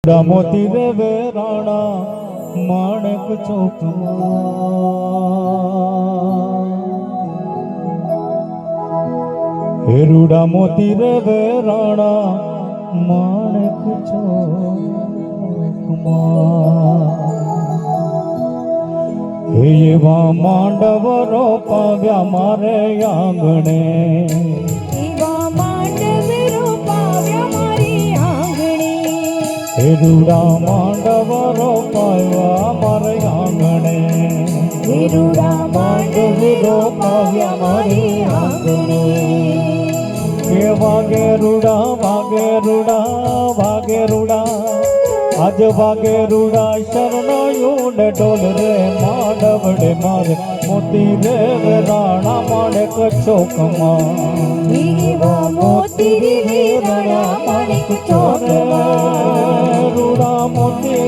રૂડા મોતી રે વેરાણા માણેક ચોકમાં હે રૂડા મોતી રે વેરાણા માણેક ચોકમાં હે એવા માંડવ રોપાવ્યા મારે આંગણે રૂડા માંડવ રોપાવ્યા મારે આંગણે રૂડા માંડવ રોપાવ્યા મારી આંગણે કે વાગે રૂડા વાગે રૂડા વાગે રૂડા આજ વાગે રૂડા શરણો યુડ ડોલ રે માંડવડે મારે મોતી રે વેરાણા માણેક ચોકમાં એવા મોતી રે વેરાણા માણેક ચોકમાં રૂડા મોતી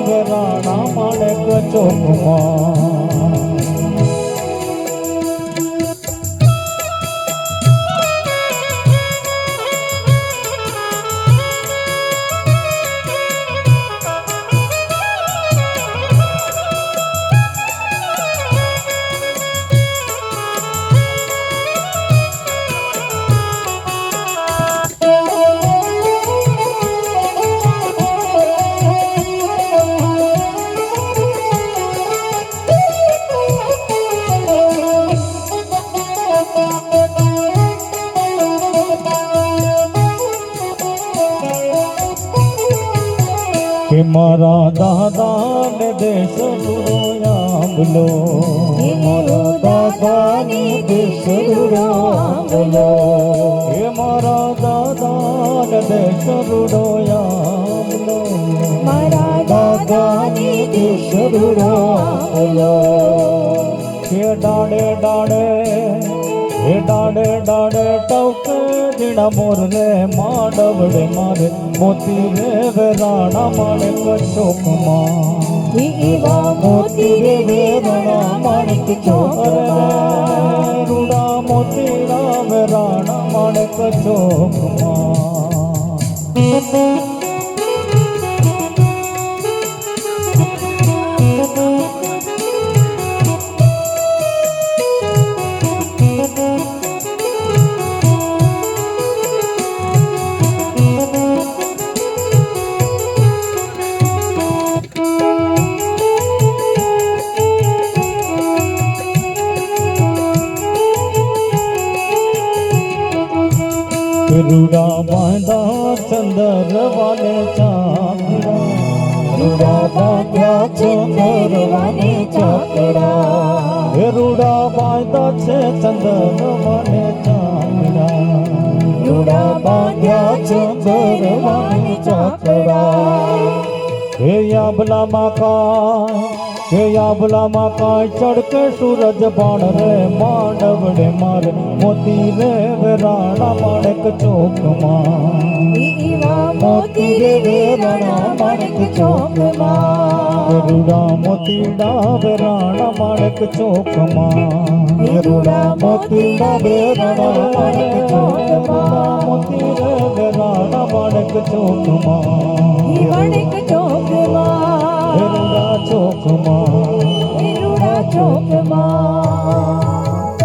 વેરાણા માણેક ચોકમાં કે મારા દાદા ને દેશ આંબલો મારા દાદાને દેશ આંબલો હે મારા દાદા ને દેશ આંબલો મારા દાદાને દેશ આંબલો કે ડાડે ડાડે હે ડાડે ડાડે ટવકે જીણા મોર રે માંડવડે મારે મોતી રે વેરાણા માણેક ચોકમાં એવા મોતી રે વેરાણા માણેક ચોકમાં રૂડા મોતી વેરાણા માણેક ચોકમાં રૂડા બાંધા ચંદર વાલે ચાકડા રૂડા બાંધ્યા ચંદર વાલે ચાકડા હે રૂડા બાંધા છે ચંદર વાલે ચાકડા રૂડા બાંધ્યા ચંદર વાલે ચાકડા હે યાબલા માકા હે યાબલા માકા ચડકે સૂરજ બાણ રે માંડવડે મારે મોતી રે વેરાણા માણેક ચોકમાં એવા મોતી રે વેરાણા માણેક ચોકમાં રૂડા મોતી વેરાણા માણેક ચોકમાં રૂડા મોતી વેરાણા માણેક ચોકમાં મોતી રે વેરાણા માણેક ચોકમાં માણેક ચોકમાં રૂડા ચોકમાં રૂડા ચોકમાં